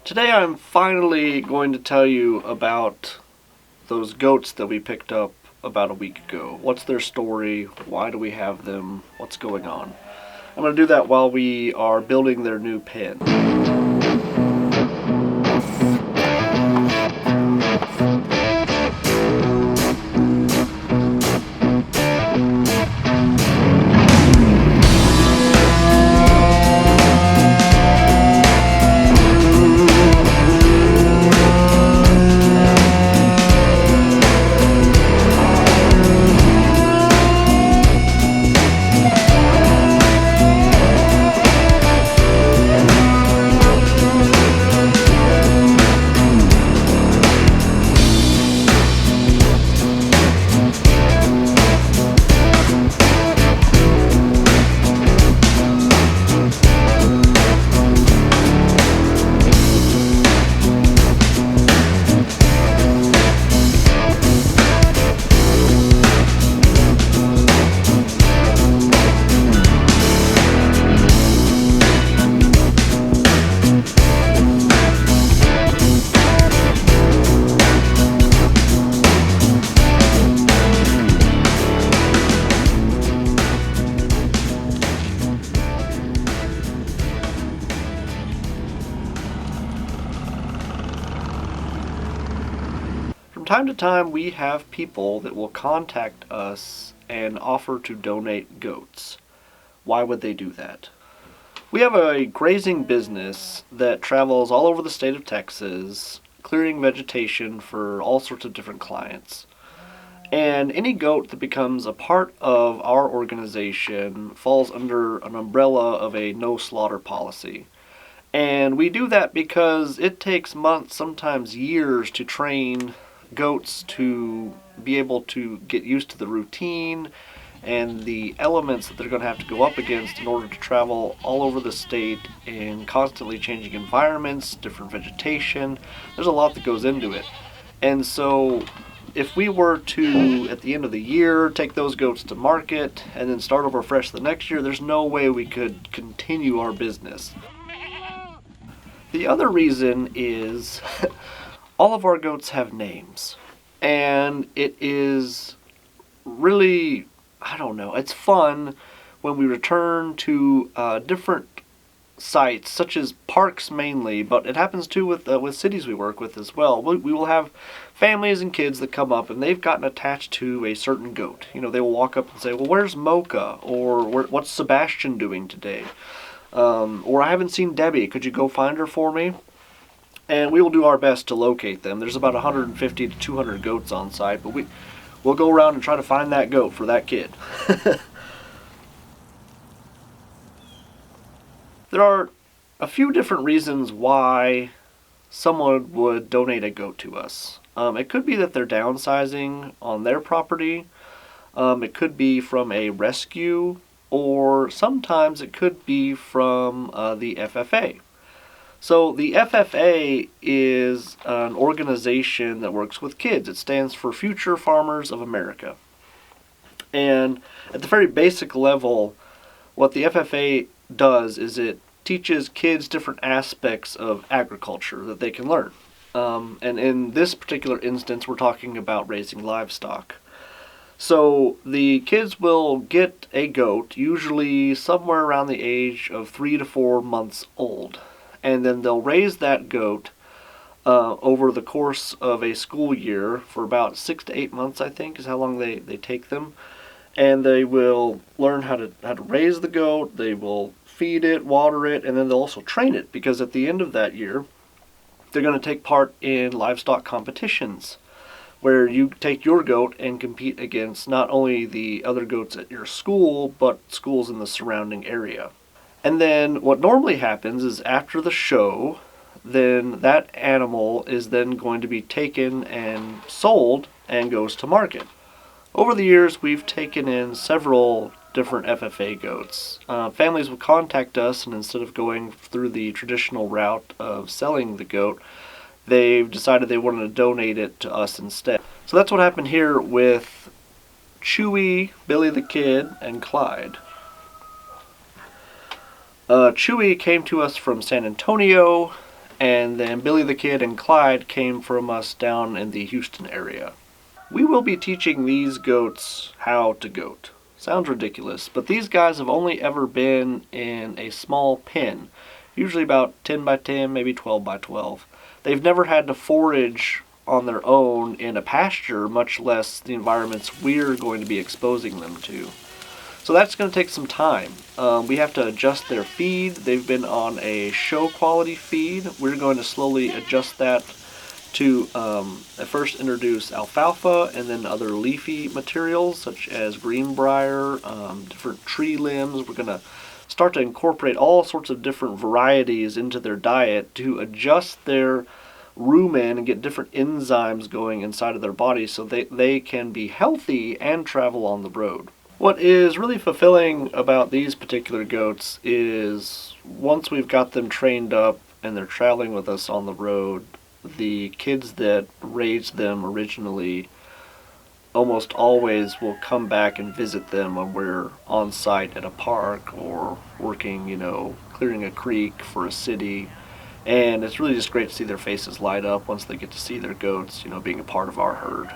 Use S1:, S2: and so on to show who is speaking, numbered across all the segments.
S1: Today I'm finally going to tell you about those goats that we picked up about a week ago. What's their story? Why do we have them? What's going on? I'm going to do that while we are building their new pen. From time to time, we have people that will contact us and offer to donate goats. Why would they do that? We have a grazing business that travels all over the state of Texas, clearing vegetation for all sorts of different clients. And any goat that becomes a part of our organization falls under an umbrella of a no slaughter policy. And we do that because it takes months, sometimes years, to train goats to be able to get used to the routine and the elements that they're going to have to go up against in order to travel all over the state in constantly changing environments, different vegetation. There's a lot that goes into it. And so if we were to, at the end of the year, take those goats to market and then start over fresh the next year, there's no way we could continue our business. The other reason is all of our goats have names, and it is really, I don't know, it's fun when we return to different sites, such as parks mainly, but it happens too with cities we work with as well. We will have families and kids that come up and they've gotten attached to a certain goat. You know, they will walk up and say, well, where's Mocha? Or what's Sebastian doing today? Or I haven't seen Debbie, could you go find her for me? And we will do our best to locate them. There's about 150 to 200 goats on site, but we'll go around and try to find that goat for that kid. There are a few different reasons why someone would donate a goat to us. It could be that they're downsizing on their property. It could be from a rescue, or sometimes it could be from the FFA. So the FFA is an organization that works with kids. It stands for Future Farmers of America. And at the very basic level, what the FFA does is it teaches kids different aspects of agriculture that they can learn. And in this particular instance, we're talking about raising livestock. So the kids will get a goat, usually somewhere around the age of 3 to 4 months old. And then they'll raise that goat over the course of a school year for about 6 to 8 months, I think, is how long they take them. And they will learn how to raise the goat, they will feed it, water it, and then they'll also train it, because at the end of that year, they're going to take part in livestock competitions, where you take your goat and compete against not only the other goats at your school, but schools in the surrounding area. And then what normally happens is after the show, then that animal is then going to be taken and sold and goes to market. Over the years, we've taken in several different FFA goats. Families will contact us, and instead of going through the traditional route of selling the goat, they've decided they wanted to donate it to us instead. So that's what happened here with Chewy, Billy the Kid, and Clyde. Chewy came to us from San Antonio, and then Billy the Kid and Clyde came from us down in the Houston area. We will be teaching these goats how to goat. Sounds ridiculous, but these guys have only ever been in a small pen, usually about 10 by 10, maybe 12 by 12. They've never had to forage on their own in a pasture, much less the environments we're going to be exposing them to. So that's going to take some time. We have to adjust their feed. They've been on a show quality feed. We're going to slowly adjust that to at first introduce alfalfa and then other leafy materials such as greenbrier, different tree limbs. We're going to start to incorporate all sorts of different varieties into their diet to adjust their rumen and get different enzymes going inside of their body so they can be healthy and travel on the road. What is really fulfilling about these particular goats is once we've got them trained up and they're traveling with us on the road, the kids that raised them originally almost always will come back and visit them when we're on site at a park or working, clearing a creek for a city. And it's really just great to see their faces light up once they get to see their goats, being a part of our herd.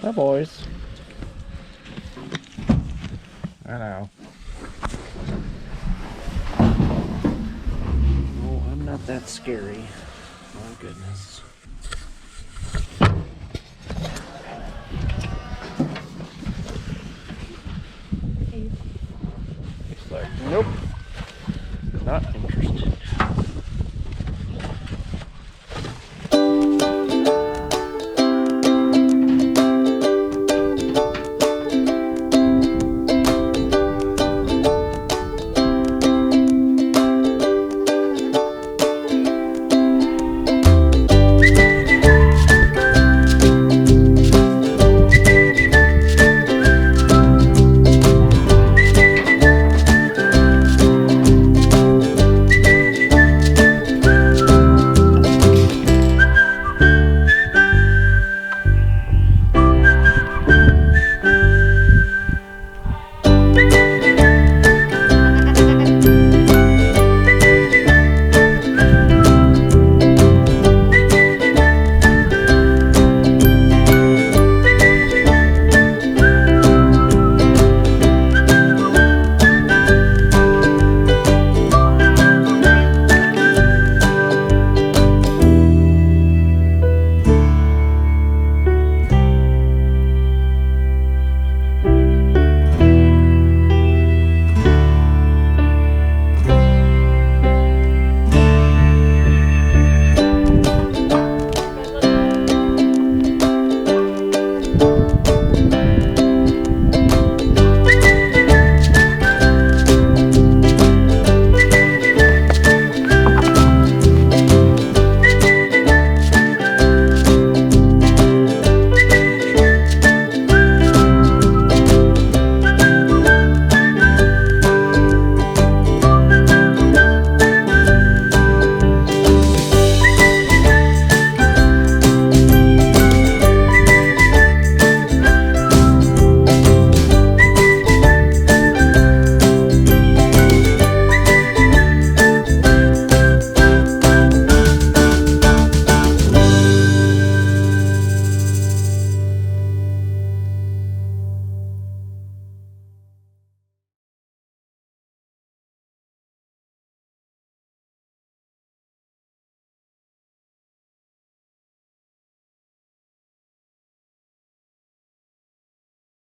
S1: Hi, boys. I know. Oh, I'm not that scary. My goodness.